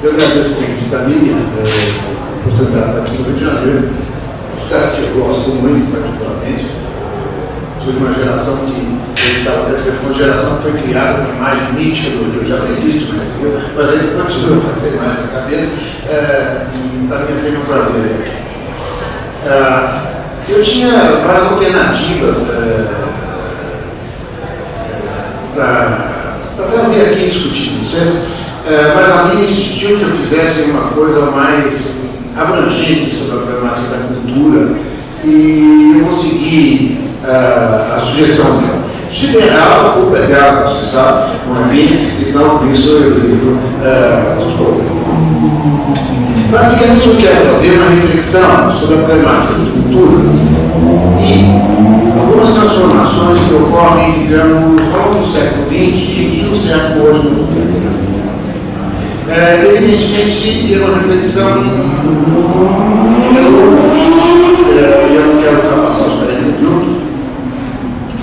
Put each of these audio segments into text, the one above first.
Eu agradeço o convite da minha oportunidade de estar aqui no Rio de Janeiro, cidade que eu gosto muito, particularmente. Sou de uma geração que, uma geração que foi criada com a imagem mítica do Rio, já não existe mais Rio, mas ele continua com essa imagem na cabeça, e para mim é sempre um prazer. Eu tinha várias alternativas para trazer aqui e discutir com vocês, mas a minha insistiu que eu fizesse uma coisa mais abrangente sobre a problemática da cultura, e eu consegui a sugestão dela. Se geral, a culpa é dela, você sabe, não é minha, então por isso eu livro os problemas. Basicamente, eu quero fazer uma reflexão sobre a problemática da cultura e algumas transformações que ocorrem, digamos, ao longo do século XX e no século hoje. Evidentemente, é uma reflexão eu não quero ultrapassar os 40 minutos,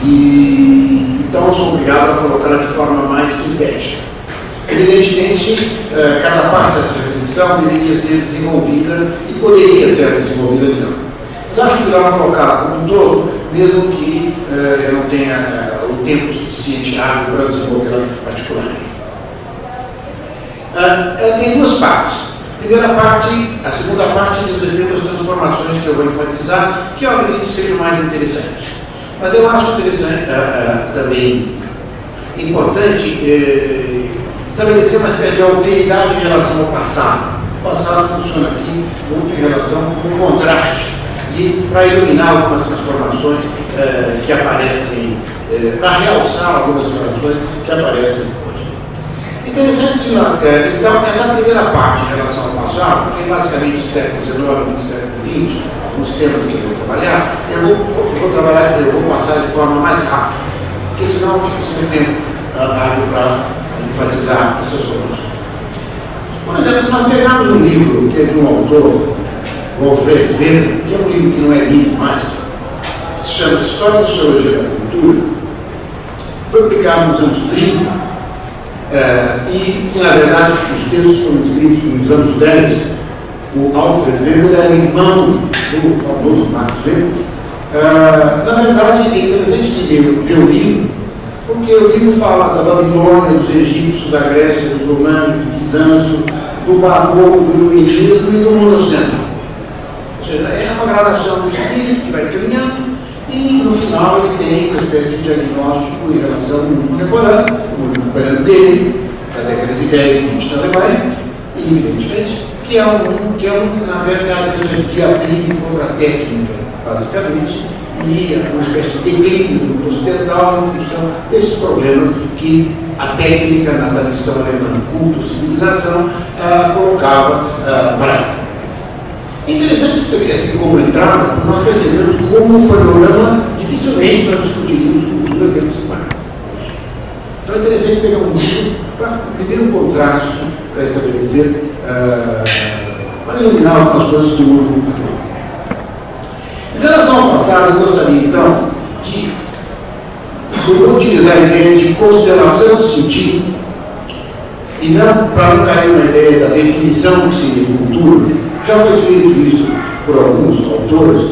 e então eu sou obrigado a colocá-la de forma mais sintética. Evidentemente, cada parte dessa reflexão deveria ser desenvolvida e poderia ser desenvolvida melhor. Mas acho melhor colocá-la como um todo, mesmo que eu não tenha o tempo suficiente hábil para desenvolvê-la particularmente. Tem duas partes. A primeira parte, a segunda parte diz respeito às transformações que eu vou enfatizar, que eu acredito seja mais interessante. Mas eu acho interessante, também importante, estabelecer uma espécie de alteridade em relação ao passado. O passado funciona aqui muito em relação com um contraste, e para iluminar algumas transformações que aparecem, para realçar algumas transformações que aparecem hoje. Interessante, então, essa primeira parte em relação ao passado, que é basicamente do século XIX e do século XX, alguns temas que eu vou trabalhar, eu vou passar de forma mais rápida, porque senão eu fico sem tempo hábil para enfatizar essas soluções. Por exemplo, nós pegamos um livro que é de um autor, o Alfred Weber, que é um livro que não é lido mais, que se chama História da Sociologia da Cultura, foi publicado nos anos 30, e que, na verdade, os textos foram escritos nos anos 10. O Alfred Weber era irmão do famoso Max Weber. Na verdade, é interessante de ver o livro, porque o livro fala da Babilônia, dos egípcios, da Grécia, dos romanos, do Bizâncio, do barroco, do iluminismo e do mundo ocidental. Ou seja, é uma gradação do espírito que vai caminhando, e no final ele tem uma espécie de diagnóstico em relação ao mundo contemporâneo, o mundo contemporâneo dele, da década de 10, 20 na Alemanha, e evidentemente que é na verdade, uma diatribe contra a técnica, basicamente, e uma espécie de declínio do mundo ocidental em função desses problemas que a técnica na tradição alemã, culto, civilização, colocava para ele. É interessante assim, como entrada, nós percebemos como o panorama dificilmente nós discutiríamos cultura dentro desse marco. Então é interessante pegar um livro para primeiro um contraste, para estabelecer, para iluminar algumas coisas do mundo atual. Em relação ao passado, eu gostaria então de eu vou utilizar a ideia de constelação do sentido, e não para não cair numa ideia da definição que seria cultura. Já foi feito isso por alguns autores,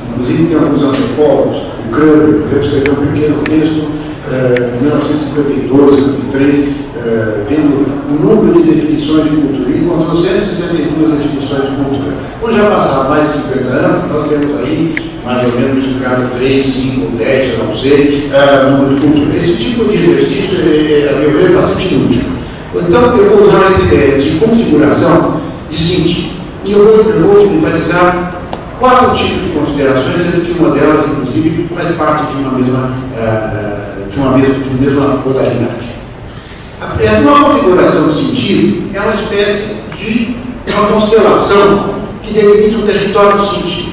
inclusive tem alguns antropólogos, o Kramer escreveu um pequeno texto em 1952, 53, vendo o número de definições de cultura, e encontrou 162 definições de cultura. Hoje já passaram mais de 50 anos, nós temos aí mais ou menos multiplicado 3, 5, 10, eu não sei, número de cultura. Esse tipo de exercício, a meu ver, é bastante inútil. Então, eu vou usar essa ideia de configuração de sentido. E eu vou enfatizar 4 tipos de considerações, sendo que uma delas, inclusive, faz parte de uma mesma modalidade. Uma configuração de sentido é uma espécie de uma constelação que delimita o território do sentido.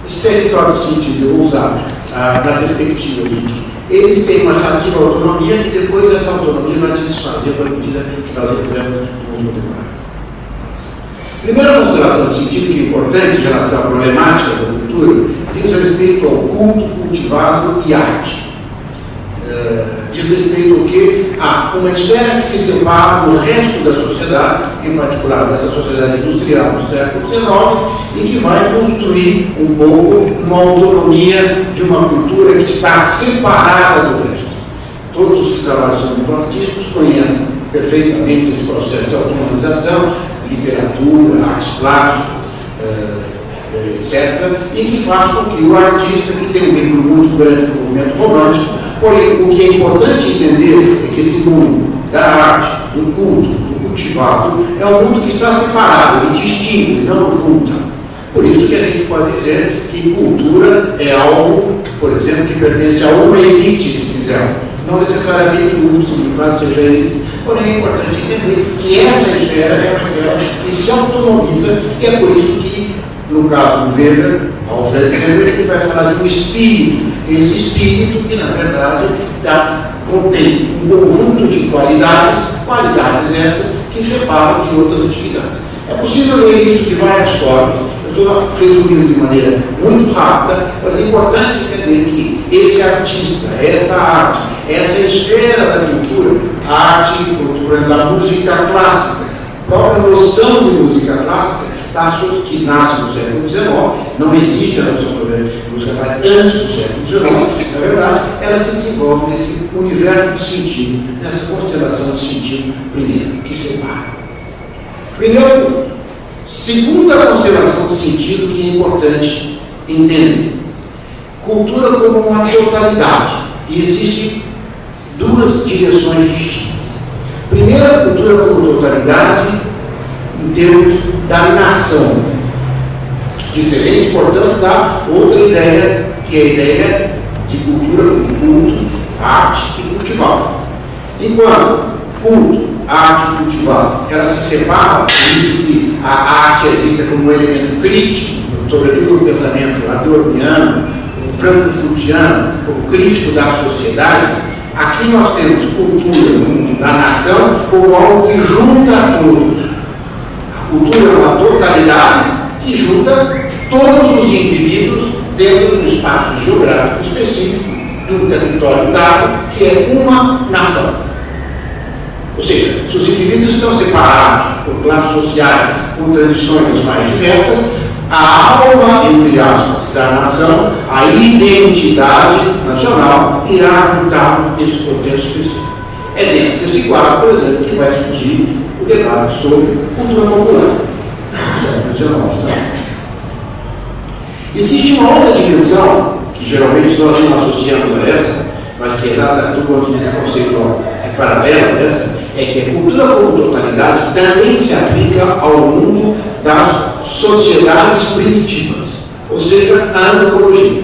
Esse território do sentido eu vou usar na perspectiva de que eles têm uma relativa autonomia, e depois essa autonomia vai se desfazer à medida que nós entramos no mundo contemporâneo. Primeira consideração de sentido que é importante em relação à problemática da cultura diz respeito ao culto, cultivado e arte. Diz respeito ao que? Uma esfera que se separa do resto da sociedade, e em particular dessa sociedade industrial do século XIX, e que vai construir um pouco uma autonomia de uma cultura que está separada do resto. Todos os que trabalham sobre artísticos conhecem perfeitamente esse processo de autonomização, literatura, artes plásticas, etc., e que faz com que o artista, que tem um vínculo muito grande com o movimento romântico, porém, o que é importante entender é que esse mundo da arte, do culto, do cultivado, é um mundo que está separado, ele distingue, não junta. Por isso que a gente pode dizer que cultura é algo, por exemplo, que pertence a uma elite, se quiser. Não necessariamente o único significado seja esse, porém é importante entender que essa esfera é uma esfera que se autonomiza, e é por isso que, no caso do Weber, Alfred Weber, ele vai falar de um espírito, esse espírito que, na verdade, contém um conjunto de qualidades essas que separam de outras atividades. É possível ler isso de várias formas. Eu estou resumindo de maneira muito rápida, mas é importante entender que esse artista, esta arte, essa esfera da cultura, a arte e cultura da música clássica, a própria noção de música clássica, que nasce no século XIX, não existe a noção de música clássica antes do século XIX, na verdade, ela se desenvolve nesse universo de sentido, nessa constelação de sentido primeiro, que separa. Primeiro ponto. Segunda constelação de sentido que é importante entender. Cultura como uma totalidade. E existem duas direções distintas. Primeiro, a cultura como totalidade, em termos da nação. Diferente, portanto, da outra ideia, que é a ideia de cultura como culto, arte e cultivado. Enquanto culto, arte e cultivado, ela se separa, por isso que a arte é vista como um elemento crítico, sobretudo no pensamento adorniano, frankfurtiano, como crítico da sociedade. Aqui nós temos cultura no mundo da nação como algo que junta a todos. A cultura é uma totalidade que junta todos os indivíduos dentro de um espaço geográfico específico, de um território dado, que é uma nação. Ou seja, se os indivíduos estão separados por classes sociais, com tradições mais diversas, a alma, entre aspas, da nação, a identidade nacional, irá juntar nesse contexto específico. É dentro desse quadro, por exemplo, que vai surgir o debate sobre cultura popular. Existe uma outra dimensão, que geralmente nós não associamos a essa, mas que é exatamente do ponto de vista conceitual é paralela a essa, é que a cultura como totalidade também se aplica ao mundo das sociedades primitivas, ou seja, a antropologia.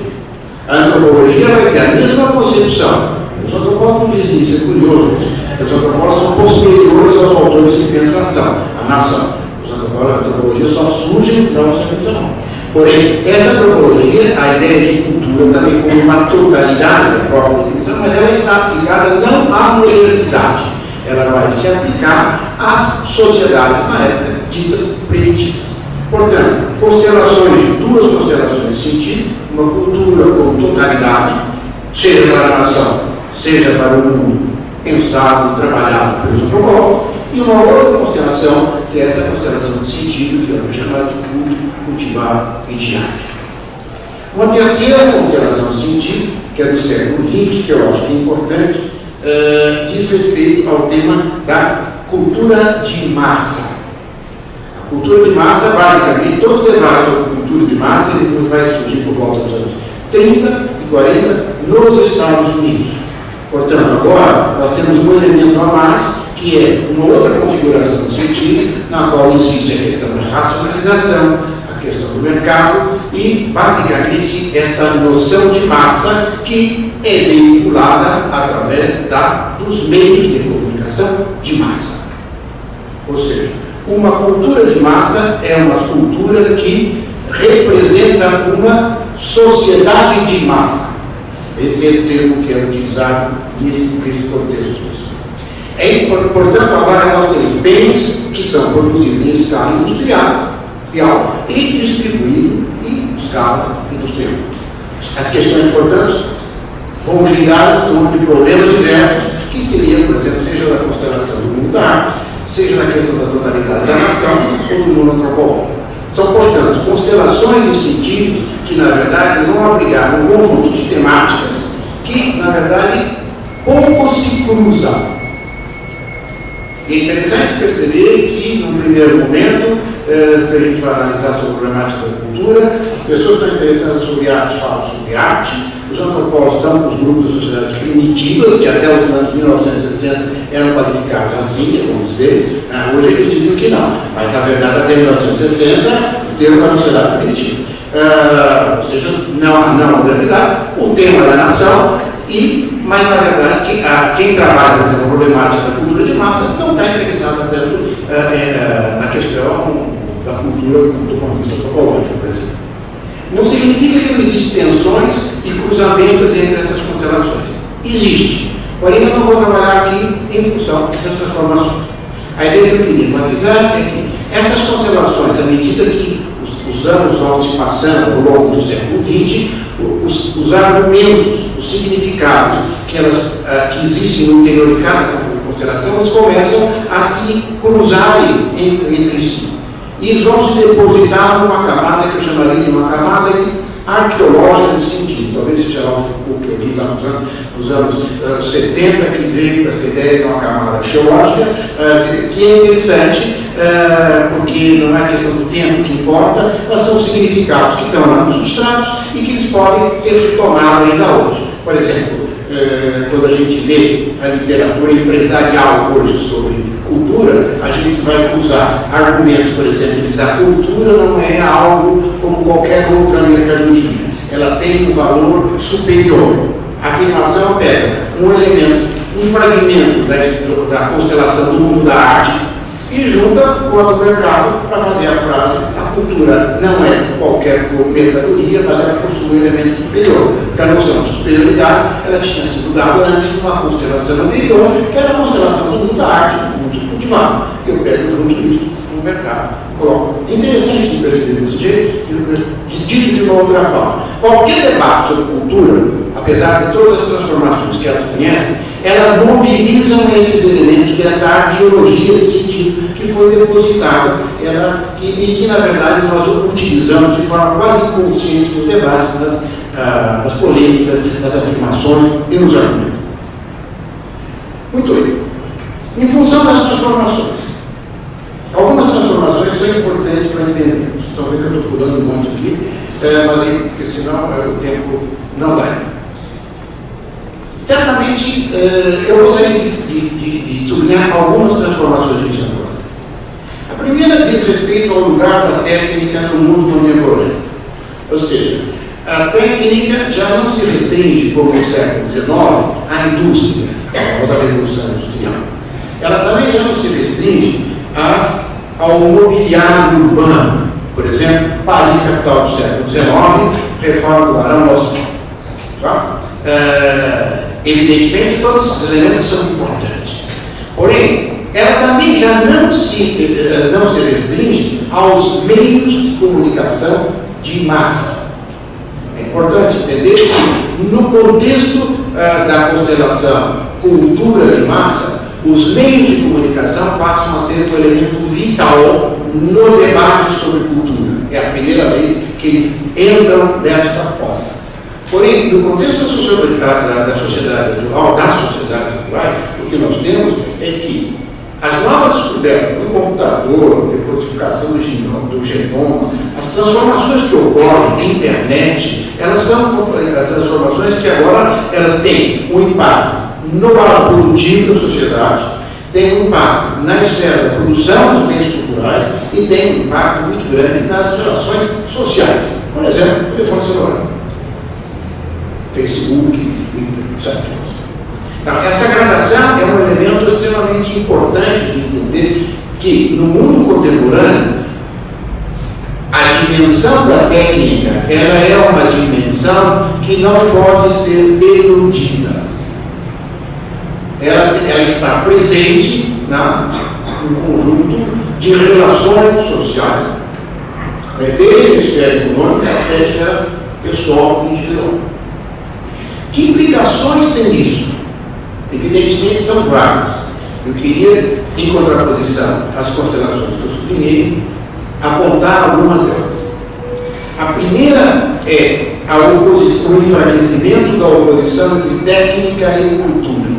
A antropologia vai ter a mesma concepção. Os antropólogos dizem isso, é curioso. Os antropólogos são posteriores aos autores que pensam a nação. A antropologia só surge no final do século XIX. Porém, essa antropologia, a ideia de cultura também como uma totalidade da própria definição, mas ela está aplicada não à modernidade, ela vai se aplicar às sociedades na época ditas primitivas. Portanto, duas constelações de sentido, uma cultura como totalidade, seja para a nação, seja para o mundo pensado e trabalhado pelos antropólogos, e uma outra constelação, que é essa constelação de sentido, que eu vou chamar de culto, cultivar e de arte. Uma terceira constelação de sentido, que é do século XX, que eu acho que é importante, diz respeito ao tema da cultura de massa. A cultura de massa, basicamente, todo o debate sobre cultura de massa ele vai surgir por volta dos anos 30 e 40 nos Estados Unidos. Portanto, agora nós temos um elemento a mais, que é uma outra configuração do sentido, na qual existe a questão da racionalização, a questão do mercado e, basicamente, esta noção de massa que é veiculada através dos meios de comunicação de massa. Ou seja, uma cultura de massa é uma cultura que representa uma sociedade de massa. Esse é o termo que é utilizado nesse contexto. Portanto, agora nós temos bens que são produzidos em escala industrial e distribuídos em escala industrial. As questões, portanto, vão girar em torno de problemas diversos, que seriam, por exemplo, seja na constelação do mundo da arte, seja na questão da totalidade da mundo antropológico. São, portanto, constelações de sentidos que, na verdade, vão abrigar um conjunto de temáticas que, na verdade, pouco se cruzam. E é interessante perceber que, num primeiro momento, que a gente vai analisar sobre a problemática da cultura, as pessoas estão interessadas sobre arte, falam sobre arte, os antropólogos estão com os grupos da sociedade primitivas, que até os anos 1960 eram qualificados assim, vamos dizer. Hoje eles dizem que não, mas na verdade até 1960 o termo era sociedade primitiva. Ou seja, não a modernidade, o tema era a nação, mas na verdade quem trabalha com a problemática da cultura de massa não está interessado tanto na questão da cultura do ponto de vista antropológico, por exemplo. Não significa que não existem tensões e cruzamentos entre essas constelações. Existe. Porém, eu não vou trabalhar aqui em função das transformações. A ideia que eu queria enfatizar é que essas constelações, à medida que os anos vão se passando ao longo do século XX, os argumentos, os significados que existem no interior de cada constelação, eles começam a se cruzarem entre si. E eles vão se depositar numa camada que eu chamaria de uma camada arqueológica de sentido. Talvez seja lá o Foucault que eu li lá nos anos 70, que veio com essa ideia de uma camada arqueológica, que é interessante, porque não é a questão do tempo que importa, mas são significados que estão lá nos substratos e que eles podem ser retomados ainda hoje. Por exemplo, quando a gente lê a literatura empresarial hoje sobre cultura, a gente vai usar argumentos, por exemplo, diz a cultura não é algo como qualquer outra mercadoria, ela tem um valor superior. A afirmação pega um elemento, um fragmento da constelação do mundo da arte e junta com a do mercado para fazer a frase: a cultura não é qualquer mercadoria, mas ela possui um elemento superior. Porque a noção de superioridade ela tinha sido dada antes de uma constelação anterior, que era a constelação do mundo da arte, do mundo cultivado. Eu pego junto isso no mercado, coloco. É interessante de perceber desse jeito, dito de uma outra forma. Qualquer debate sobre cultura, apesar de todas as transformações que elas conhecem, elas mobilizam esses elementos dessa arqueologia de sentido que foi depositada e que, na verdade, nós utilizamos de forma quase inconsciente nos debates, nas polêmicas, nas afirmações e nos argumentos. Muito bem. Em função das transformações, algumas transformações são importantes para entender. Vocês estão vendo que eu estou pulando um monte aqui, porque senão o tempo não dá. Certamente, eu gostaria de sublinhar algumas transformações que são importantes. A primeira diz respeito ao lugar da técnica no mundo contemporâneo. Ou seja, a técnica já não se restringe, como no século XIX, à indústria, a famosa Revolução Industrial. Ela também já não se restringe ao mobiliário urbano. Por exemplo, Paris, capital do século XIX, reforma do Barão Nosso. Evidentemente, todos esses elementos são importantes. Porém, ela também já não se restringe aos meios de comunicação de massa. É importante entender que, no contexto da constelação cultura de massa, os meios de comunicação passam a ser um elemento vital no debate sobre cultura. É a primeira vez que eles entram desta forma. Porém, no contexto da sociedade atual, o que nós temos é que as novas descobertas do computador, a decodificação do genoma, as transformações que ocorrem na internet, elas são transformações que agora elas têm um impacto no valor produtivo da sociedade, tem um impacto na esfera da produção dos bens culturais e tem um impacto muito grande nas relações sociais. Por exemplo, o telefone celular, Facebook, etc. Então, essa gradação é um elemento extremamente importante de entender que, no mundo contemporâneo, a dimensão da técnica ela é uma dimensão que não pode ser eludida. Ela está presente no conjunto de relações sociais, desde a esfera econômica até a esfera pessoal e individual. Que implicações tem isso? Evidentemente são várias. Eu queria, em contraposição às constelações que eu sublinhei, apontar algumas delas. A primeira é o enfraquecimento da oposição entre técnica e cultura.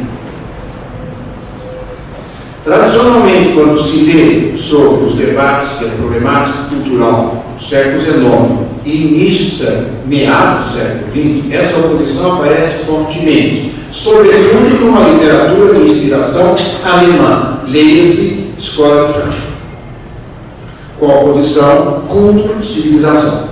Tradicionalmente, quando se lê sobre os debates da problemática cultural do século XIX e início do século, meados do século XX, essa oposição aparece fortemente, sobretudo numa literatura de inspiração alemã, leia-se Escola de Frankfurt, com a oposição cultura-civilização.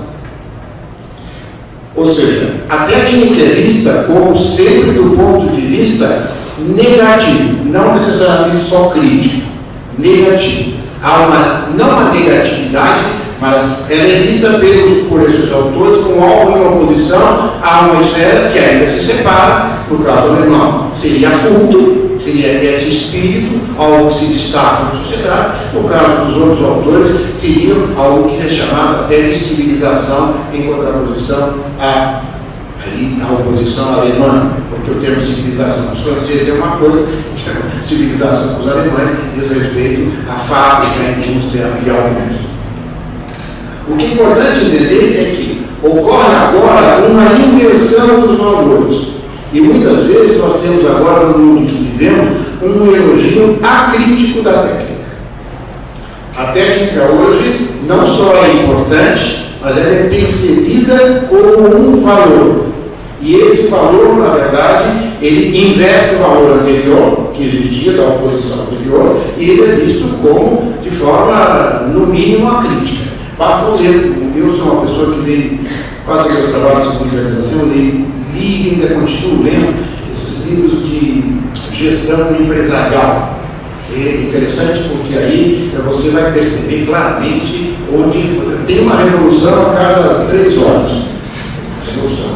Ou seja, a técnica é vista como sempre do ponto de vista negativo, não necessariamente só crítico, negativo. Há não uma negatividade, mas ela é vista por esses autores como algo em oposição a uma esfera que ainda se separa, no caso alemão, seria culto, seria esse espírito, algo que se destaca na sociedade. No caso dos outros autores, seria algo que é chamado até de civilização, em contraposição à oposição alemã, porque o termo civilização dos franceses é uma coisa, civilização dos alemães diz respeito à fábrica, à indústria e ao comércio. O que é importante entender é que ocorre agora uma inversão dos valores. E muitas vezes nós temos agora, no mundo em que vivemos, um elogio acrítico da técnica. A técnica hoje não só é importante, mas ela é percebida como um valor. E esse valor, na verdade, ele inverte o valor anterior, que existia da oposição anterior, e ele é visto como, de forma, no mínimo, acrítica. Basta ler, eu sou uma pessoa que leio, quase que eu trabalho com organização, eu li e ainda continuo lendo esses livros de gestão empresarial. É interessante porque aí você vai perceber claramente onde tem uma revolução a cada 3 horas.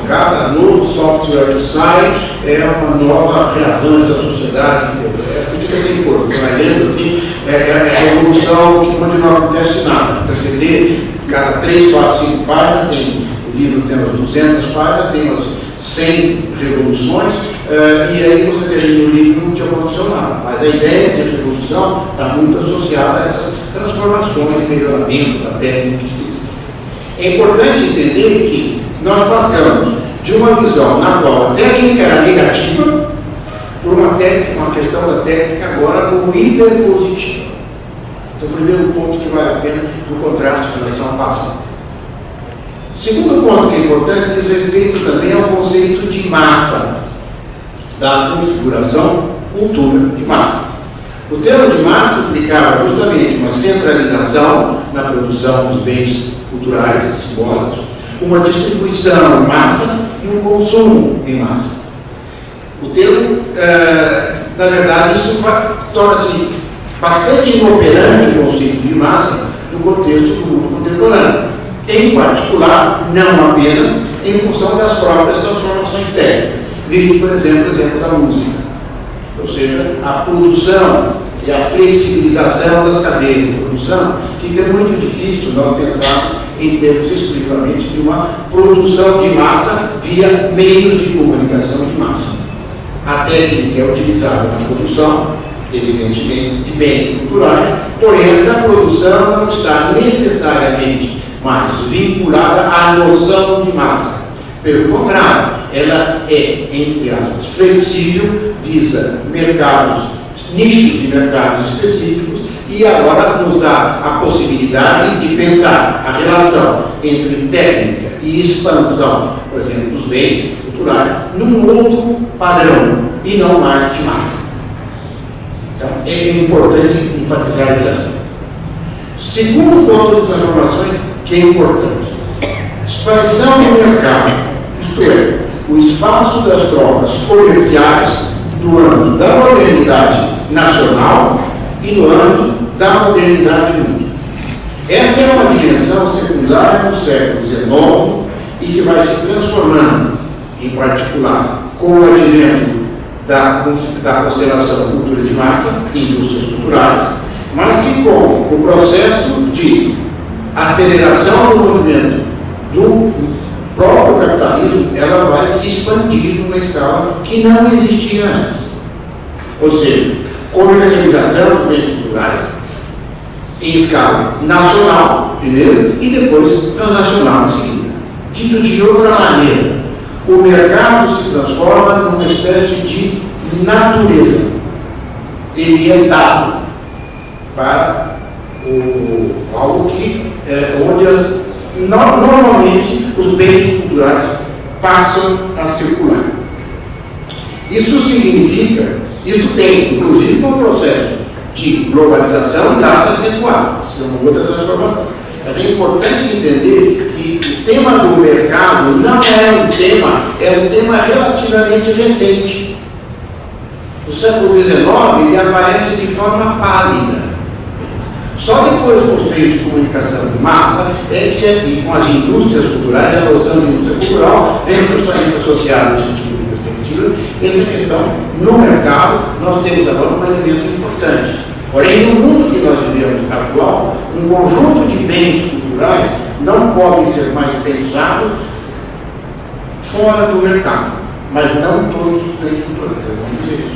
Cada novo software que sai é uma nova rearranjo da sociedade. Você fica sem força, você vai lendo assim, é a revolução onde não acontece nada. Você lê cada 3, 4, 5 páginas, o livro tem umas 200 páginas, tem umas 100 revoluções, e aí você termina o livro e não te aconteceu nada. Mas a ideia de revolução está muito associada a essas transformações, melhoramento da técnica específica. É importante entender que nós passamos de uma visão na qual a técnica era negativa por uma questão da técnica agora como hiperpositiva. Então, o primeiro ponto que vale a pena do contraste em relação ao passado. Segundo ponto que é importante diz respeito também ao conceito de massa, da configuração cultura de massa. O termo de massa implicava justamente uma centralização na produção dos bens culturais, simbólicos, uma distribuição em massa e um consumo em massa. O termo, na verdade, isso torna-se bastante inoperante o conceito de massa no contexto do mundo contemporâneo. Em particular, não apenas em função das próprias transformações técnicas. Veja, por exemplo, o exemplo da música. Ou seja, a produção e a flexibilização das cadeias de produção fica muito difícil nós pensarmos em termos exclusivamente de uma produção de massa via meios de comunicação de massa. A técnica é utilizada na produção, evidentemente, de bens culturais, porém essa produção não está necessariamente mais vinculada à noção de massa. Pelo contrário, ela é, entre aspas, flexível, visa mercados, nichos de mercados específicos, e agora nos dá a possibilidade de pensar a relação entre técnica e expansão, por exemplo, dos bens culturais, num outro padrão, e não mais de massa. Então, é importante enfatizar isso aqui. Segundo ponto de transformação que é importante, expansão do mercado, isto é, o espaço das trocas comerciais no âmbito da modernidade nacional e no âmbito da modernidade do mundo. Esta é uma dimensão secundária no século XIX e que vai se transformando, em particular, com o advento da constelação cultura de massa e indústrias culturais, mas que com o processo de aceleração do movimento do próprio capitalismo, ela vai se expandir numa escala que não existia antes. Ou seja, comercialização dos bens culturais em escala nacional, primeiro, e depois transnacional em seguida. Dito de outra maneira, o mercado se transforma numa espécie de natureza. Ele é dado para algo que onde normalmente os bens culturais passam a circular. Isso tem, inclusive, um processo de globalização e dá-se acentuar. Isso é uma outra transformação. Mas é importante entender que o tema do mercado não é um tema relativamente recente. No século XIX, ele aparece de forma pálida. Só depois com os meios de comunicação de massa e com as indústrias culturais, a adoção de indústria cultural, vem justamente associada a esse tipo de perspectiva. Essa questão, no mercado, nós temos agora um elemento importante. Porém, no mundo que nós vivemos atual, um conjunto de bens culturais não podem ser mais pensados fora do mercado, mas não todos os bens culturais, vamos dizer isso.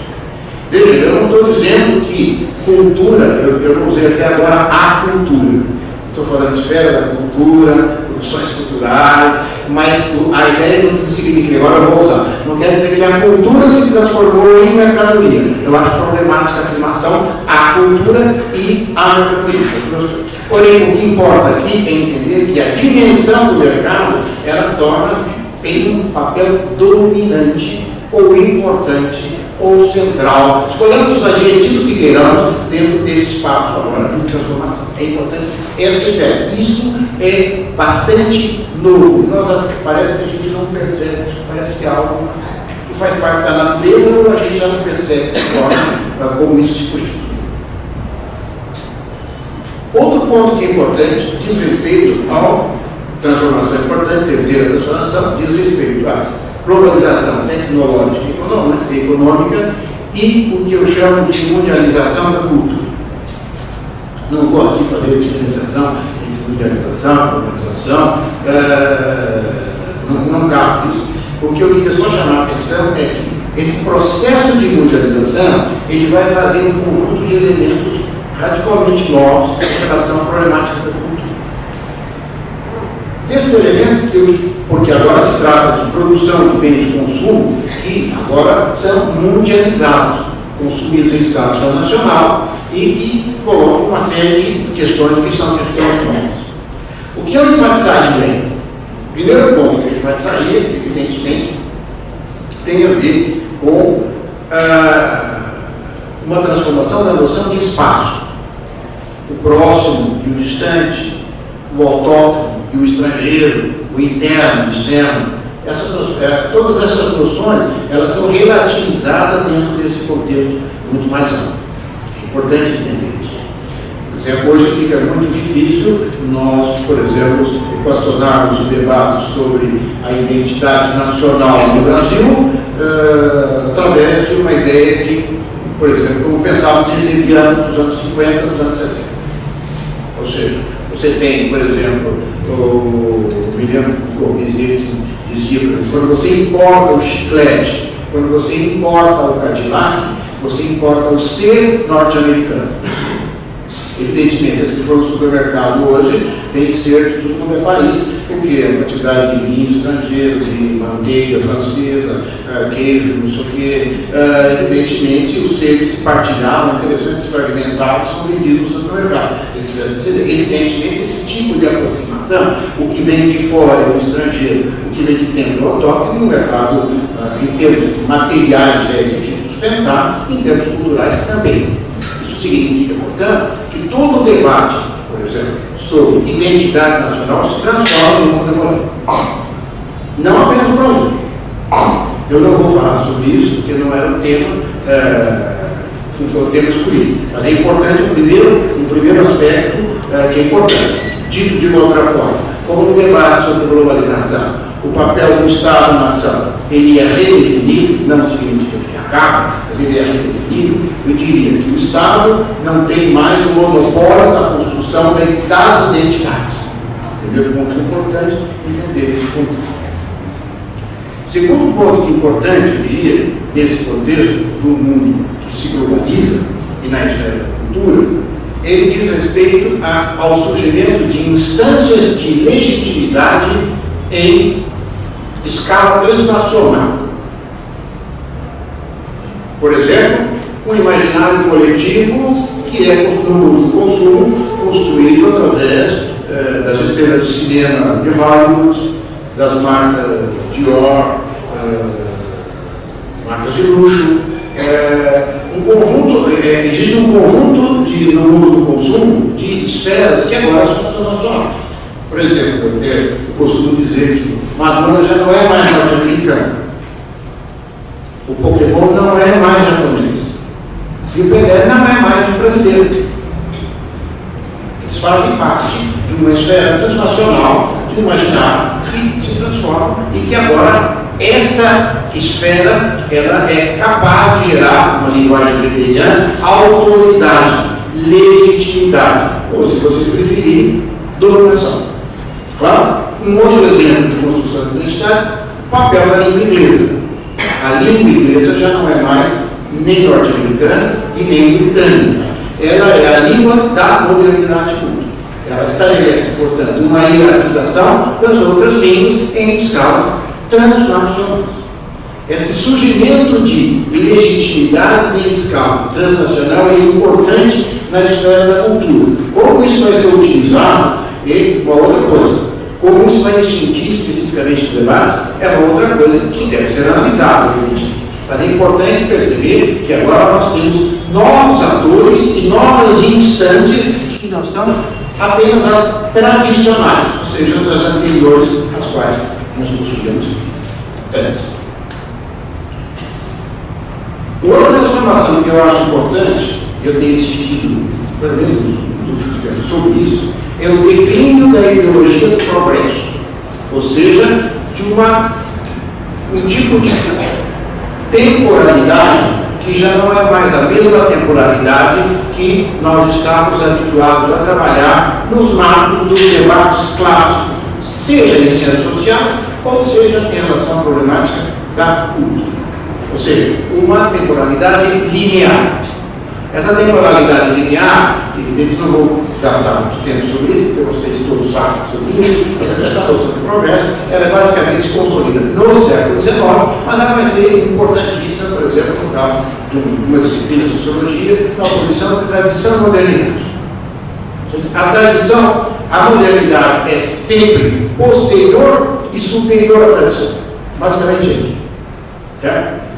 Veja, eu não estou dizendo que cultura, eu não usei até agora a cultura. Estou falando de esfera da cultura, produções culturais, mas a ideia não significa, agora eu vou usar, não quer dizer que a cultura se transformou em mercadoria. Eu acho problemática a afirmação a cultura e a mercadoria. Porém, o que importa aqui é entender que a dimensão do mercado, ela tem um papel dominante ou importante ou central. Escolhemos os adjetivos que queiramos dentro desse espaço agora de transformação. É importante essa ideia. Isso é bastante novo. Parece que a gente não percebe, parece que é algo que faz parte da natureza ou a gente já não percebe como isso se constitui. Outro ponto que é importante diz respeito à transformação importante, terceira transformação, diz respeito à globalização tecnológica e econômica e o que eu chamo de mundialização da cultura. Não vou aqui fazer a diferenciação entre mundialização e globalização, não cabe isso. O que eu queria só chamar a atenção é que esse processo de mundialização ele vai trazer um conjunto de elementos radicalmente novos em relação à problemática da cultura. Desses elementos, porque agora se trata de produção de bens de consumo que agora são mundializados, consumidos em escala transnacional e que colocam uma série de questões que são questões novas. O que eu enfatizaria? O primeiro ponto que eu enfatizaria, evidentemente, tem a ver com uma transformação da noção de espaço. O próximo e o distante, o autóctono e o estrangeiro, o interno, o externo, todas essas noções, elas são relativizadas dentro desse contexto muito mais amplo. É importante entender isso. Por exemplo, hoje fica muito difícil nós, por exemplo, equacionarmos o debate sobre a identidade nacional no Brasil através de uma ideia de, por exemplo, como pensávamos Giuseppe nos anos 50, nos anos 60. Ou seja, você tem, por exemplo, o William Corbusier dizia, quando você importa o chiclete, quando você importa o Cadillac, você importa o ser norte-americano. Evidentemente, se for no supermercado hoje, tem ser de tudo quanto é país, porque a quantidade de vinho estrangeiro, de manteiga francesa, queijo, não sei o quê, evidentemente, os seres partilhados, interessantes, fragmentados, são vendidos no supermercado. Evidentemente, esse tipo de aproximação, o que vem de fora é o estrangeiro, o que vem de dentro é o autóctone, no mercado, em termos materiais, é difícil sustentar, em termos culturais também. Isso significa, portanto, que todo o debate, por exemplo, sobre identidade nacional se transforma no contemporâneo. Não apenas no Brasil. Eu não vou falar sobre isso, porque não era um tema, foi um tema escolhido. Mas é importante um primeiro aspecto que é importante. Dito de uma outra forma, como no debate sobre globalização, o papel do Estado-nação, ele é redefinido, não significa que acaba, mas ele é redefinido. Eu diria que o Estado não tem mais o monopólio da construção das identidades. Primeiro ponto importante, entender esse ponto. Segundo ponto que é importante, eu diria, nesse contexto do mundo que se globaliza e na esfera da cultura, ele diz respeito ao surgimento de instâncias de legitimidade em escala transnacional. Por exemplo, um imaginário coletivo que é no mundo do consumo construído através das estrelas de cinema de Hollywood, das marcas Dior, marcas de luxo, existe um conjunto no mundo do consumo de esferas que agora são transnacionais. Por exemplo, eu costumo dizer que Madonna já não é mais norte-americana, o Pokémon não é mais japonês e o Pelé não é mais brasileiro. Eles fazem parte de uma esfera transnacional de imaginário que se transforma e que agora essa esfera ela é capaz de gerar, uma linguagem weberiana, autoridade, legitimidade, ou se vocês preferirem, dominação. Claro? Um outro exemplo de construção de identidade, o papel da língua inglesa. A língua inglesa já não é mais nem norte-americana e nem britânica. Ela é a língua da modernidade culta. Ela estabelece, portanto, uma hierarquização das outras línguas em escala transnacional. Esse surgimento de legitimidades em escala transnacional é importante na esfera da cultura. Como isso vai ser utilizado é uma outra coisa. Como isso vai incidir especificamente no debate é uma outra coisa que deve ser analisada, evidentemente. Mas é importante perceber que agora nós temos novos atores e novas instâncias que não são apenas as tradicionais, ou seja, as anteriores às quais nós possuímos antes. Outra transformação que eu acho importante, eu tenho insistido, pelo menos nos últimos tempos, sobre isso, é o declínio da ideologia do progresso, ou seja, de um tipo de temporalidade que já não é mais a mesma temporalidade que nós estamos habituados a trabalhar nos marcos dos debates clássicos, seja em ciências sociais ou seja em relação à problemática da cultura. Ou seja, uma temporalidade linear. Essa temporalidade linear, evidentemente não vou gastar muito tempo sobre isso, porque vocês todos sabem sobre isso, mas essa noção de progresso, ela é basicamente consolida no século XIX, mas ela vai ser importantíssima, por exemplo, no caso de uma disciplina de sociologia, na oposição de tradição e modernidade. A tradição, a modernidade é sempre posterior e superior à tradição. Basicamente é isso.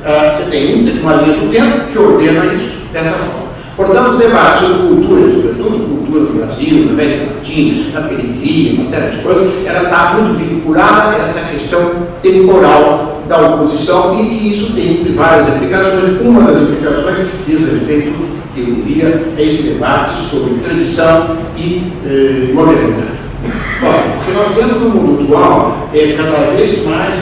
Você tem uma linha do tempo que ordena isso dessa forma. Portanto, os debates sobre cultura, sobretudo cultura do Brasil, na América Latina, na periferia, uma série de coisas, ela está muito vinculada a essa questão temporal da oposição e que isso tem várias implicações. Uma das implicações diz respeito, que eu diria, a esse debate sobre tradição e modernidade. Bom, o que nós temos no mundo atual é cada vez mais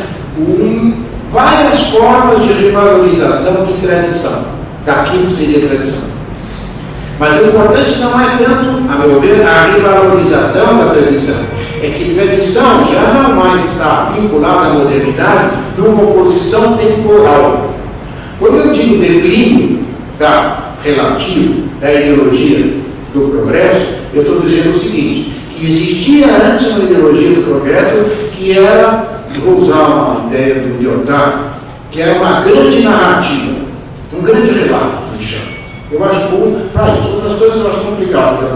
várias formas de revalorização de tradição, daquilo que seria tradição. Mas o importante não é tanto, a meu ver, a revalorização da tradição. É que tradição já não mais está vinculada à modernidade numa oposição temporal. Quando eu digo declínio relativo da ideologia do progresso, eu estou dizendo o seguinte, que existia antes uma ideologia do progresso que era, vou usar uma ideia do Lyotard, que era uma grande narrativa, um grande relato, me chama. Eu acho bom, para outras coisas eu acho complicado,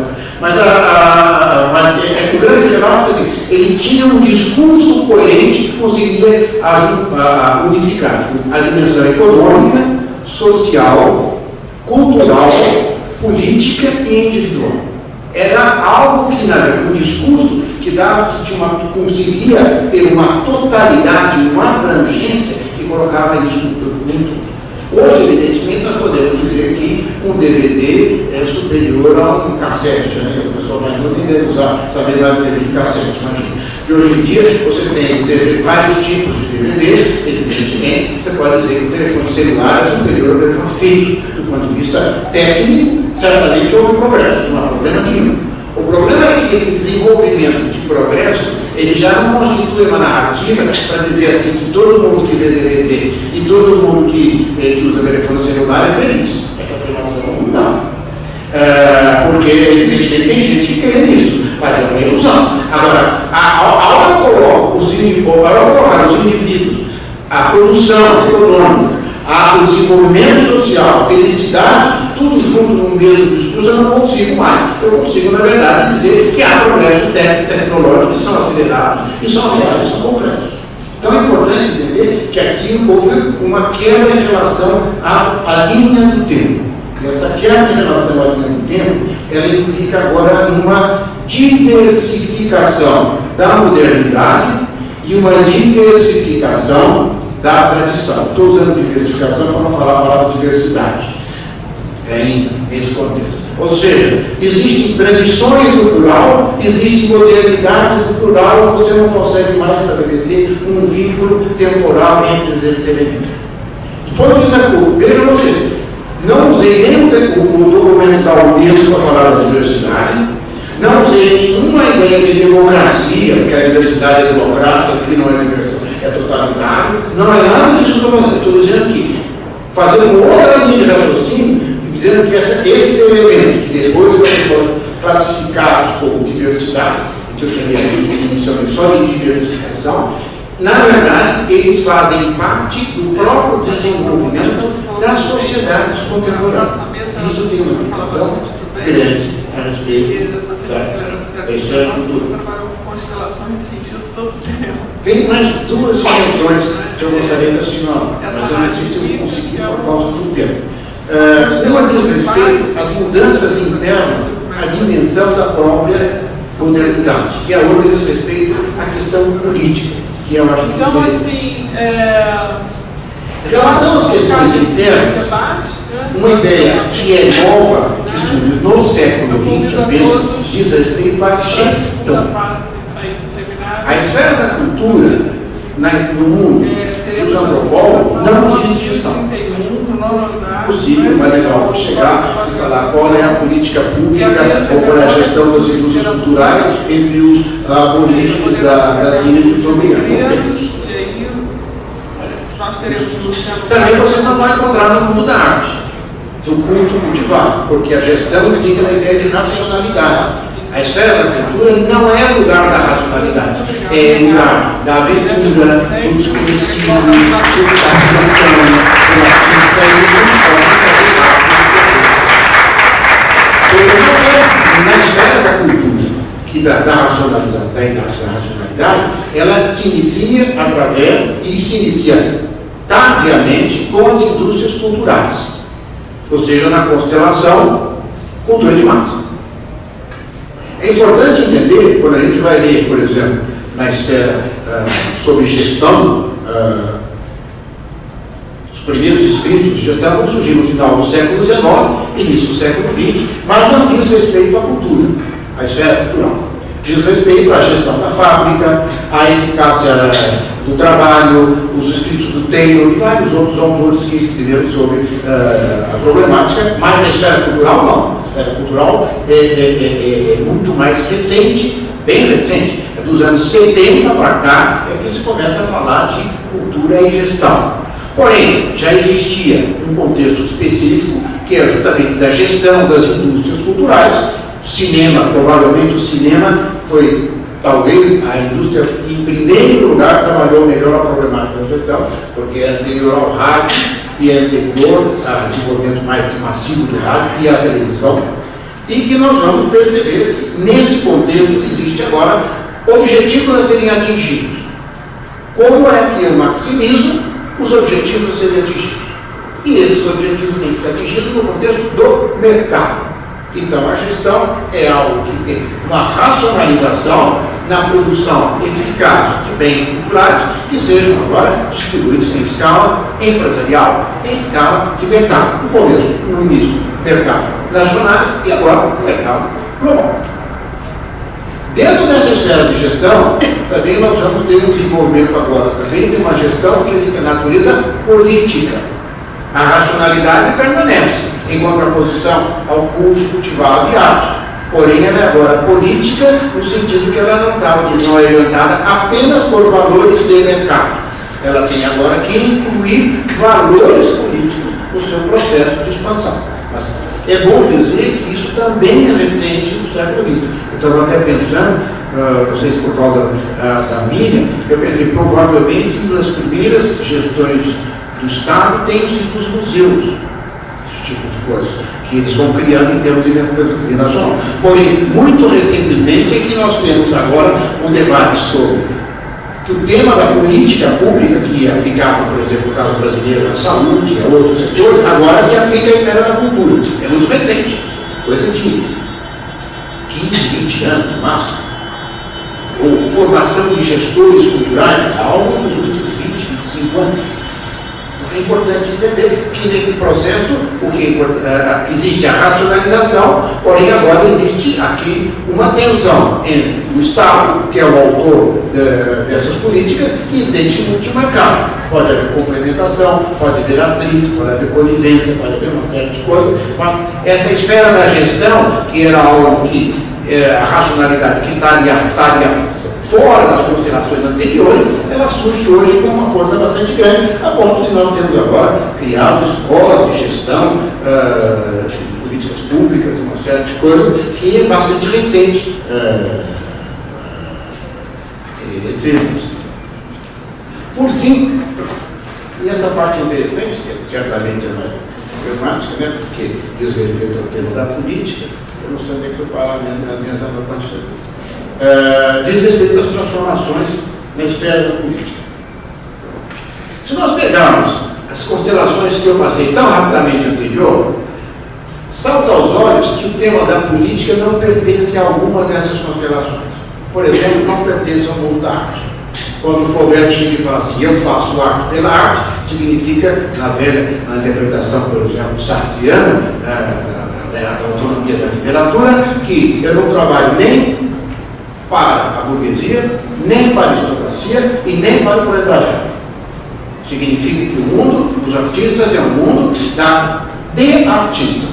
mas o grande relato, assim, ele tinha um discurso coerente que conseguia unificar a dimensão econômica, social, cultural, política e individual. Era algo que, um discurso que conseguia ter uma totalidade, uma abrangência que colocava isso muito. Hoje, evidentemente, nós podemos dizer que um DVD é superior a um cassete, né? O pessoal mais novo nem deve saber nada de DVD de cassete, imagina. E hoje em dia você tem vários tipos de DVDs, evidentemente, você pode dizer que o telefone celular é superior ao telefone fixo, do ponto de vista técnico, certamente houve progresso, não há problema nenhum. O problema é que esse desenvolvimento de progresso, ele já não constitui uma narrativa para dizer assim que todo mundo que vê DVD e todo mundo que usa telefone celular é feliz. Essa afirmação não. Porque, evidentemente, tem gente que crê nisso, mas é uma ilusão. Agora, a hora de colocar os indivíduos, a produção econômica, o desenvolvimento social, a felicidade, tudo junto no mesmo discurso, eu não consigo mais. Eu consigo, na verdade, dizer que há progressos técnicos, tecnológicos que são acelerados e são reais, são concretos. Então é importante entender que aqui houve uma quebra em relação à linha do tempo. E essa quebra em relação à linha do tempo, ela implica agora numa diversificação da modernidade e uma diversificação da tradição. Estou usando diversificação para não falar a palavra diversidade, ainda nesse contexto. Ou seja, existem tradições do plural, existe modernidade do plural, e você não consegue mais estabelecer um vínculo temporal entre esses elementos. Do ponto de vista público, vejam vocês, não usei nem o documento da Unesco para falar da diversidade, não usei nenhuma ideia de democracia, porque a diversidade é democrática, que não é diversidade, é totalitário, não é nada disso que eu estou fazendo. Estou dizendo que, fazendo outra linha de raciocínio, dizendo que esse elemento, que depois vai ser classificado como diversidade, que eu chamei aqui inicialmente só de diversificação, na verdade, eles fazem parte do próprio desenvolvimento das sociedades contemporâneas. Isso tem uma implicação grande a respeito da história da cultura. Tem mais duas questões que eu gostaria de assinar, mas eu não sei se eu vou conseguir por causa do tempo. Uma diz respeito às mudanças internas, à dimensão da própria modernidade, e a outra diz respeito à questão política, que eu acho que então, assim, em relação às questões internas, uma ideia que é nova, que surgiu no século XX apenas, diz respeito à gestão. A esfera da cultura no mundo, os antropólogos, não existe gestão. É possível, mas legal chegar e falar qual é a política pública ou qual é a gestão das indústrias culturais entre os aborígenes da linha de Sobriano. Também você não vai encontrar no mundo da arte, do culto cultivado, porque a gestão implica na ideia de racionalidade. A esfera da cultura não é lugar da racionalidade, é lugar da aventura, do desconhecido, da criação, do artista, e isso não pode fazer parte do porque na esfera da cultura, que da racionalidade, ela se inicia através e se inicia tardiamente com as indústrias culturais, ou seja, na constelação cultura de massa. É importante entender, quando a gente vai ler, por exemplo, na esfera sobre gestão, os primeiros escritos de gestão vão surgir no final do século XIX, início do século XX, mas não diz respeito à cultura, à esfera cultural. Diz respeito à gestão da fábrica, à eficácia do trabalho, os escritos do Taylor e vários outros autores que escreveram sobre a problemática, mas a esfera cultural não. A esfera cultural é muito mais recente, bem recente, é dos anos 70 para cá, é que se começa a falar de cultura e gestão. Porém, já existia um contexto específico, que é justamente da gestão das indústrias culturais. Cinema, provavelmente o cinema foi talvez a indústria que em primeiro lugar trabalhou melhor a problemática da gestão, porque é anterior ao rádio e é anterior ao desenvolvimento mais massivo do rádio e à televisão, e que nós vamos perceber que nesse contexto existe agora objetivos a serem atingidos. Como é que eu maximizo os objetivos a serem atingidos? E esses objetivos têm que ser atingidos no contexto do mercado. Então, a gestão é algo que tem uma racionalização na produção eficaz de bens culturais que sejam agora distribuídos em escala empresarial, em escala de mercado. No começo, no início, mercado nacional e agora mercado global. Dentro dessa esfera de gestão, também nós vamos ter um desenvolvimento agora também de uma gestão que tem natureza política. A racionalidade permanece em contraposição ao culto cultivado e arte. Porém, ela é agora política, no sentido que ela não está orientada apenas por valores de mercado. Ela tem agora que incluir valores políticos no seu processo de expansão. Mas é bom dizer que isso também é recente do século XX. Eu estava até pensando, não sei se por causa da mídia, eu pensei, provavelmente, uma das primeiras gestões do Estado tem sido os museus, esse tipo de coisa, que eles vão criando em termos de nacional. Porém, muito recentemente é que nós temos agora um debate sobre que o tema da política pública, que é aplicado, por exemplo, no caso brasileiro, à saúde, a outros setores, agora se aplica à esfera da cultura. É muito recente, coisa de 15, 20 anos no máximo. Ou formação de gestores culturais, algo dos últimos 20, 25 anos. É importante entender que nesse processo o que existe a racionalização, porém agora existe aqui uma tensão entre o Estado, que é o autor dessas políticas, e evidentemente o mercado. Pode haver complementação, pode haver atrito, pode haver conivência, pode haver uma série de coisas, mas essa esfera da gestão, que era algo que a racionalidade que estaria fora das considerações anteriores, ela surge hoje com uma força bastante grande, a ponto de nós termos agora criado escolas de gestão, de políticas públicas, uma série de coisas, que é bastante recente entre nós. Por fim, e essa parte interessante, que certamente é mais problemática, né, porque diz respeito ao tema da política, eu não sei onde é que eu paro nas minhas anotações. Diz respeito às transformações na esfera da política. Se nós pegarmos as constelações que eu passei tão rapidamente anterior, salta aos olhos que o tema da política não pertence a alguma dessas constelações. Por exemplo, não pertence ao mundo da arte. Quando o Flaubert chega e fala assim, eu faço arte pela arte, significa, na interpretação, por exemplo, sartriana, da autonomia da literatura, que eu não trabalho nem para a burguesia, nem para a aristocracia e nem para o proletariado. Significa que o mundo dos artistas é um mundo de artistas,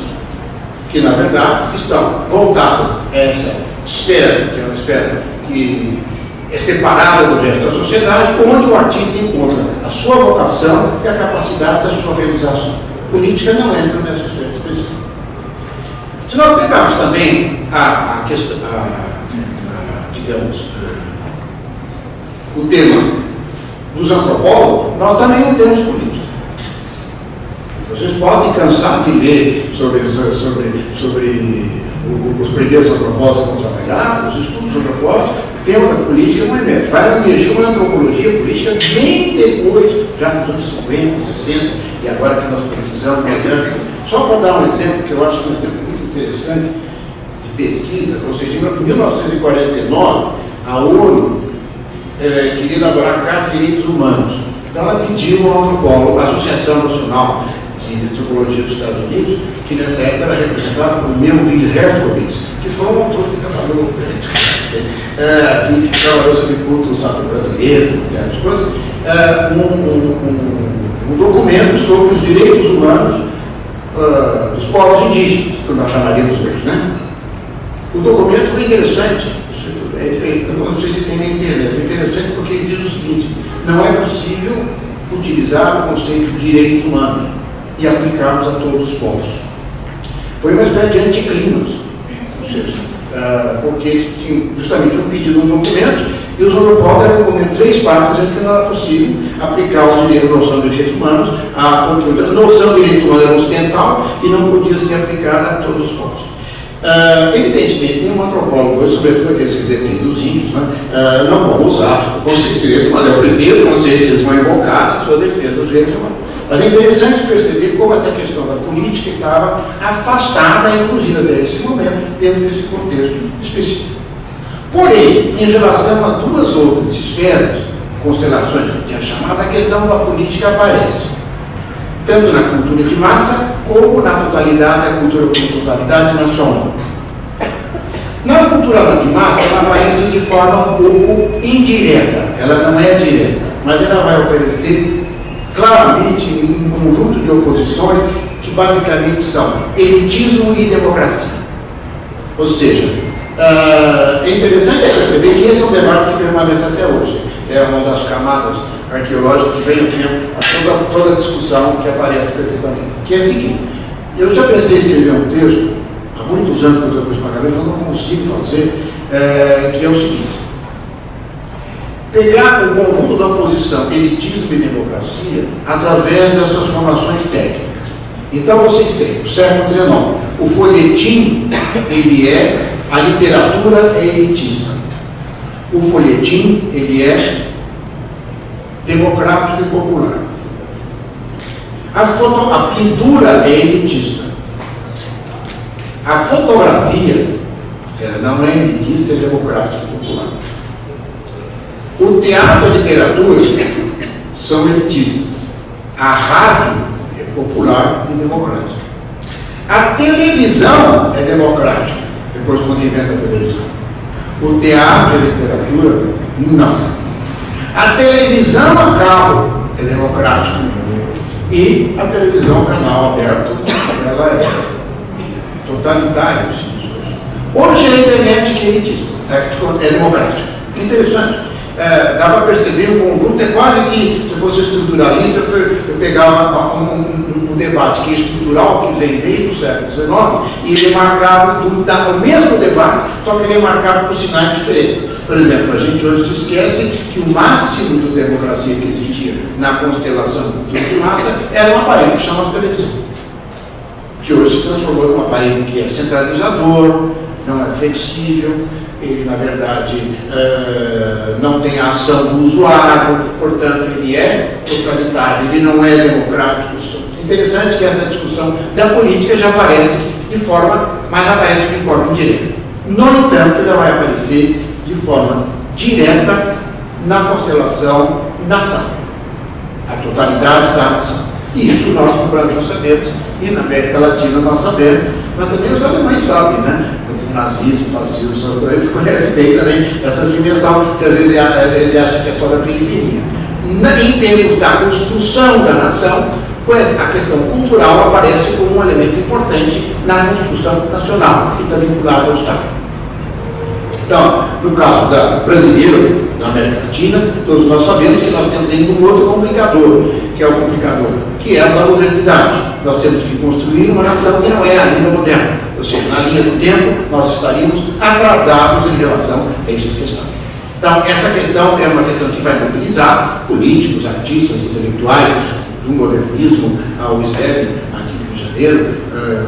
que na verdade estão voltados a essa esfera, que é uma esfera que é separada do resto da sociedade, onde o artista encontra a sua vocação e a capacidade da sua realização. Política não entra nessa esfera específica. Se nós pegarmos também a questão, digamos, o tema dos antropólogos, nós também não temos política. Vocês podem cansar de ler sobre os primeiros antropólogos que vão trabalhar, os estudos antropólogos, o tema da política não emerge. Vai emergir uma antropologia política bem depois, já nos anos 50, 60, e agora que nós precisamos, só para dar um exemplo, que eu acho um exemplo muito interessante, pesquisa, ou seja, em 1949, a ONU queria elaborar a Carta de Direitos Humanos. Então ela pediu ao antropólogo, a Associação Nacional de Antropologia dos Estados Unidos, que nessa época era representada por Melville Herskowitz, que foi um autor que trabalhou aqui, trabalhou sobre cultos afro-brasileiros, certas coisas, um documento sobre os direitos humanos dos povos indígenas, que nós chamaríamos hoje, né? O documento foi interessante, eu não sei se tem na internet, é interessante porque ele diz o seguinte: não é possível utilizar o conceito de direitos humanos e aplicarmos a todos os povos. Foi uma espécie de anticlímax, ou seja, porque eles tinham justamente um pedido no documento e os antropólogos deram como 3 partes dizendo que não era possível aplicar a noção de direitos humanos, porque a noção de direitos humanos era ocidental e não podia ser aplicada a todos os povos. Evidentemente, nenhum antropólogo hoje, sobretudo aqueles que defendem os índios, não vão usar o conceito de direitos humanos. É o primeiro conceito que eles vão invocar na sua defesa dos direitos humanos. Mas é interessante perceber como essa questão da política estava afastada, inclusive até esse momento, dentro desse contexto específico. Porém, em relação a 2 outras esferas, constelações que eu tinha chamado, a questão da política aparece. Tanto na cultura de massa, como na totalidade, a cultura como totalidade nacional. Na cultura de massa, ela aparece de forma um pouco indireta, ela não é direta, mas ela vai aparecer claramente em um conjunto de oposições que basicamente são elitismo e democracia. Ou seja, é interessante perceber que esse é um debate que permanece até hoje. É uma das camadas arqueológicas que vem ao tempo a toda a discussão que aparece perfeitamente. Que é o seguinte: eu já pensei em escrever um texto há muitos anos que eu estou com esse pagamento, eu não consigo fazer, que é o seguinte: pegar o conjunto da oposição, elitismo e democracia, através dessas formações técnicas. Então vocês têm, no século XIX, o folhetim, ele é, a literatura é elitista. O folhetim, ele é democrático e popular. A pintura é elitista. A fotografia, ela não é elitista, é democrática e popular. O teatro e a literatura são elitistas. A rádio é popular e democrática. A televisão é democrática, depois quando inventa a televisão. O teatro e a literatura, não. A televisão a cabo é democrática. E a televisão, canal aberto, ela é totalitária. Hoje a internet que é elitista, é democrática. Interessante. Dá para perceber o conjunto, é quase que, se fosse estruturalista, eu pegava um debate que é estrutural, que vem desde o século XIX, e ele é marcado, o mesmo debate, só que ele é marcado por sinais diferentes. Por exemplo, a gente hoje se esquece que o máximo de democracia que existia na constelação de massa era um aparelho que chama televisão, que hoje se transformou em um aparelho que é centralizador, não é flexível, ele, na verdade, não tem a ação do usuário, portanto, ele é totalitário, ele não é democrático. Interessante que essa discussão da política já aparece de forma, mas aparece de forma indireta. No entanto, ela vai aparecer de forma direta na constelação nação, a totalidade da nação. E isso nós no Brasil sabemos, e na América Latina nós sabemos, mas também os alemães sabem, né? O nazismo, o fascismo, eles conhecem bem também essa dimensão, que às vezes ele acha que é só da periferia. Em termos da construção da nação, a questão cultural aparece como um elemento importante na construção nacional, que está vinculado ao Estado. Então, no caso brasileiro, da América Latina, todos nós sabemos que nós temos ainda um outro complicador, que é o complicador, que é a da modernidade. Nós temos que construir uma nação que não é ainda moderna. Ou seja, na linha do tempo, nós estaríamos atrasados em relação a essa questão. Então, essa questão é uma questão que vai mobilizar políticos, artistas, intelectuais, do modernismo ao ISEB, aqui no Rio de Janeiro,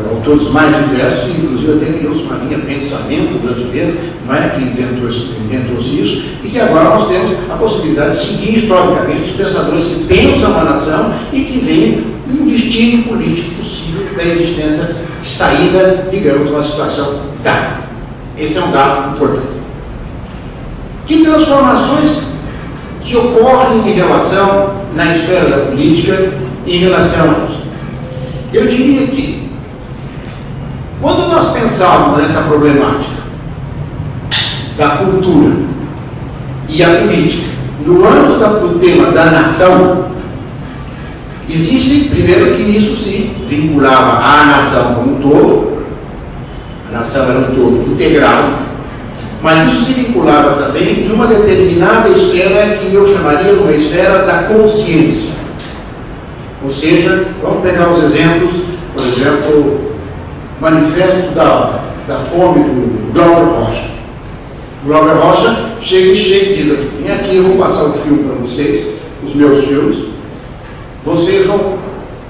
autores mais diversos, inclusive até criou-se uma linha pensamento brasileiro, não é, que inventou-se isso, e que agora nós temos a possibilidade de seguir historicamente os pensadores que pensam a nação e que veem um destino político possível da existência de saída, digamos, de uma situação dada. Esse é um dado importante. Que transformações que ocorrem em relação na esfera da política em relação a isso? Eu diria que, quando nós pensávamos nessa problemática da cultura e a política, no âmbito do tema da nação, existe, primeiro, que isso se vinculava à nação como um todo, a nação era um todo integrado, mas isso se vinculava também numa determinada esfera que eu chamaria de uma esfera da consciência. Ou seja, vamos pegar os exemplos, por exemplo, o manifesto da fome do Glauber Rocha. O Glauber Rocha chega e diz aqui: vem aqui, eu vou passar um filme para vocês, os meus filmes, vocês vão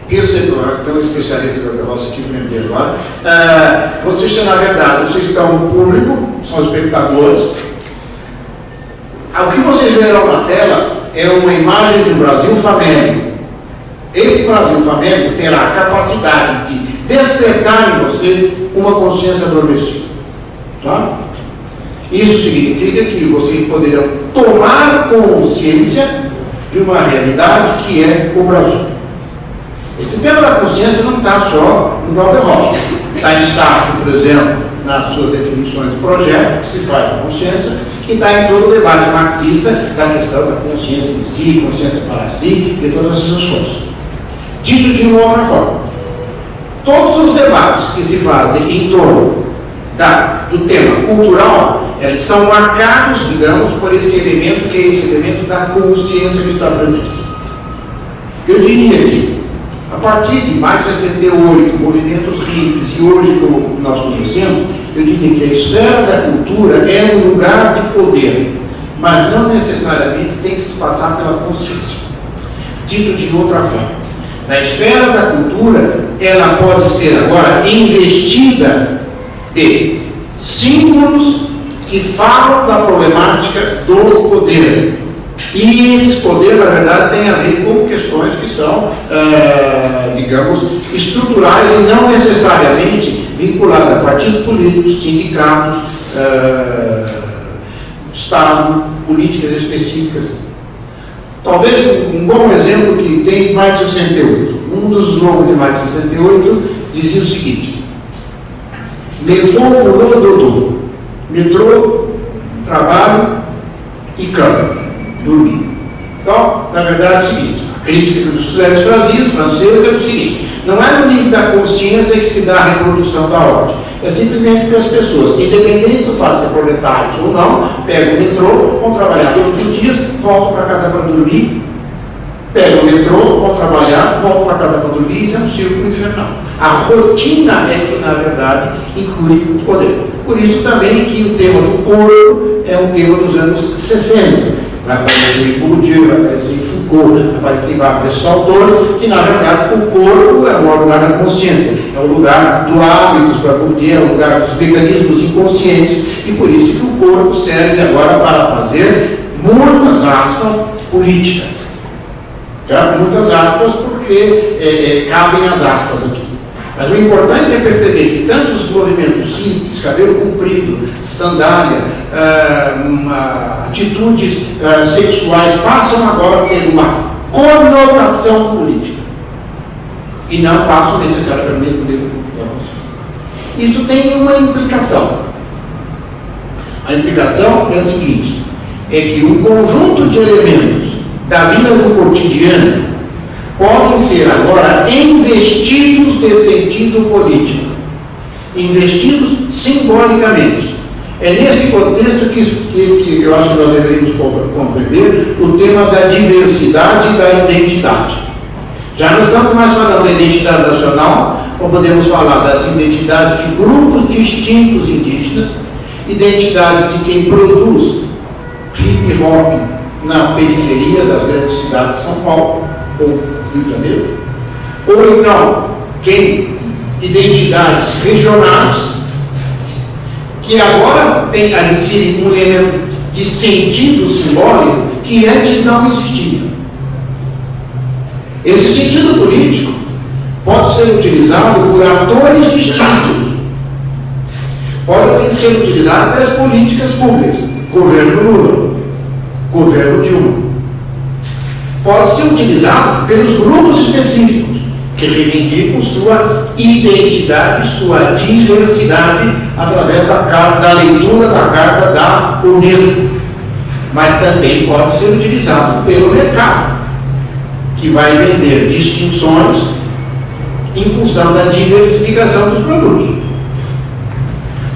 perceber, tem um especialista do Glauber Rocha aqui, me lembro agora, vocês, na verdade, vocês estão no público, são espectadores, o que vocês verão na tela é uma imagem de um Brasil famélico. Esse Brasil famélico terá a capacidade de despertar em você uma consciência adormecida. Tá? Isso significa que vocês poderão tomar consciência de uma realidade que é o Brasil. Esse tema da consciência não está só no Glauber Rocha. Está em destaque, por exemplo, nas suas definições de projeto, que se faz da consciência, e está em todo o debate marxista da questão da consciência em si, consciência para si, e todas essas coisas. Dito de uma outra forma, todos os debates que se fazem em torno do tema cultural, eles são marcados, digamos, por esse elemento, que é esse elemento da consciência que está presente. Eu diria que A partir de mais de 68, movimentos hippies e hoje como nós conhecemos, eu diria que a esfera da cultura é um lugar de poder, mas não necessariamente tem que se passar pela consciência. Dito de outra forma, na esfera da cultura, ela pode ser agora investida de símbolos que falam da problemática do poder. E esses poderes, na verdade, têm a ver com questões que são, digamos, estruturais e não necessariamente vinculadas a partidos políticos, sindicatos, Estado, políticas específicas. Talvez um bom exemplo que tem mais de 68. Um dos slogans de mais de 68 dizia o seguinte: metrô, pulou, dodô. Metrô, trabalho e cama, dormir. Então, na verdade, é o seguinte: a crítica que os franceses é o seguinte: não é no nível da consciência que se dá a reprodução da ordem, é simplesmente que as pessoas, independente do fato de ser proletários ou não, pegam o metrô, vão trabalhar todos os dias, voltam para casa para dormir, pegam o metrô, vão trabalhar, voltam para casa para dormir, isso é um círculo infernal. A rotina é que, na verdade, inclui o poder. Por isso também que o tema do corpo é um tema dos anos 60. Vai aparecer em Bourdieu, vai aparecer em Foucault, vai aparecer em vários autores, que na verdade o corpo é o lugar da consciência, é o lugar do hábitos para Bourdieu, é o lugar dos mecanismos inconscientes, e por isso que o corpo serve agora para fazer muitas aspas políticas. Tá? Muitas aspas porque cabem as aspas aqui. Mas o importante é perceber que tanto os movimentos hippies, cabelo comprido, sandália, atitudes sexuais passam agora a ter uma conotação política e não passam necessariamente por dentro da consciência. Isso tem uma implicação. A implicação é a seguinte: é que um conjunto de elementos da vida do cotidiano podem ser agora investidos de sentido político, investidos simbolicamente. É nesse contexto que eu acho que nós deveríamos compreender o tema da diversidade e da identidade. Já não estamos mais falando da identidade nacional, ou podemos falar das identidades de grupos distintos indígenas, identidade de quem produz hip hop na periferia das grandes cidades de São Paulo, ou Rio de Janeiro, ou então quem identidades regionais que agora tem um elemento de sentido simbólico que antes não existia. Esse sentido político pode ser utilizado por atores distintos, pode ser utilizado pelas políticas públicas, governo Lula, governo Dilma. Pode ser utilizado pelos grupos específicos, que reivindicam sua identidade, sua diversidade, através da leitura da Carta da Unesco. Mas também pode ser utilizado pelo mercado, que vai vender distinções em função da diversificação dos produtos.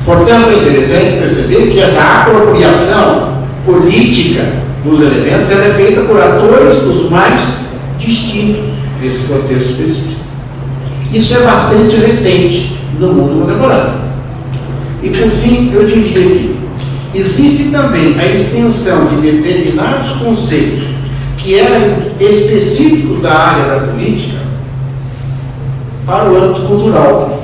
Portanto, é interessante perceber que essa apropriação política dos elementos ela é feita por atores dos mais distintos desse contexto específico. Isso é bastante recente no mundo contemporâneo. E por fim, eu diria que existe também a extensão de determinados conceitos que eram específicos da área da política para o âmbito cultural.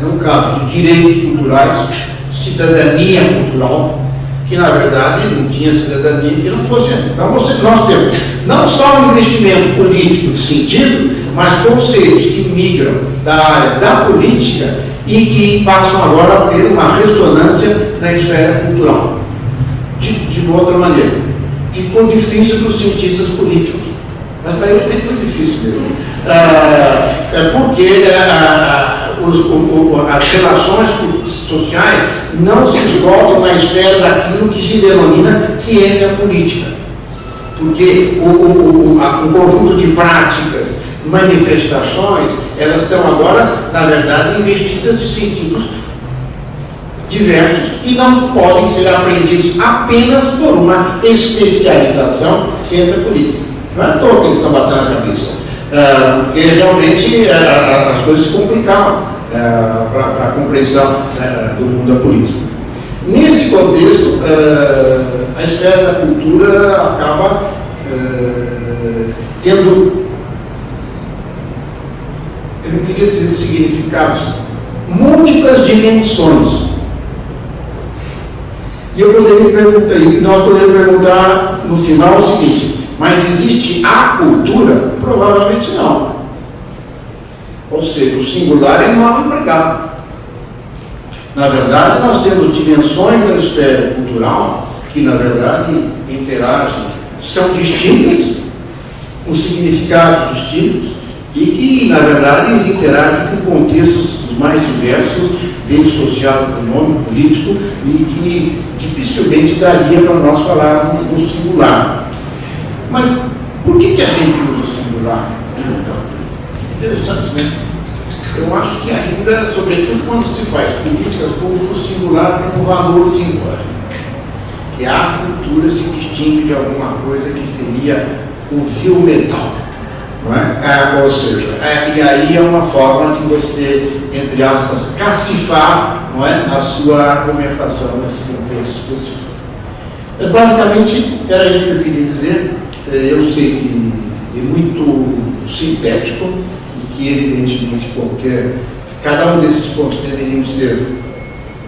É o caso de direitos culturais, cidadania cultural, que na verdade não tinha cidadania que não fosse. Então nós temos não só um investimento político de sentido, mas conceitos que migram da área da política e que passam agora a ter uma ressonância na esfera cultural. De outra maneira, ficou difícil para os cientistas políticos, mas para eles sempre foi difícil mesmo. Porque as relações sociais não se esgotam na esfera daquilo que se denomina ciência política. Porque o conjunto de práticas, manifestações, elas estão agora, na verdade, investidas de sentidos diversos que não podem ser aprendidos apenas por uma especialização em ciência política. Não é à toa que eles estão batendo a cabeça. porque realmente as coisas se complicavam para a compreensão do mundo da política. Nesse contexto, a esfera da cultura acaba tendo, eu não queria dizer significados, múltiplas dimensões. E eu poderia perguntar, nós poderíamos perguntar no final o seguinte: mas existe a cultura? Provavelmente não. Ou seja, o singular é mal empregado. Na verdade, nós temos dimensões da esfera cultural que, na verdade, interagem, são distintas, com significados distintos, e que, na verdade, interagem com contextos mais diversos, desde social, econômico, político, e que dificilmente daria para nós falar no singular. Mas por que a gente usa o singular? Então, interessante, né? Eu acho que ainda, sobretudo quando se faz políticas públicas, o singular tem um valor simbólico. Que a cultura se distingue de alguma coisa que seria o vil metal. Não é? Ou seja, e aí é uma forma de você, entre aspas, cacifar, não é, a sua argumentação nesse contexto específico. Mas basicamente era isso que eu queria dizer. Eu sei que é muito sintético e que evidentemente cada um desses pontos deveriam ser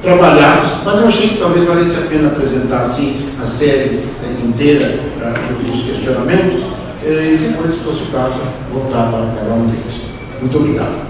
trabalhados, mas eu achei que talvez valesse a pena apresentar assim a série inteira dos questionamentos e depois, se fosse o caso, voltar para cada um deles. Muito obrigado.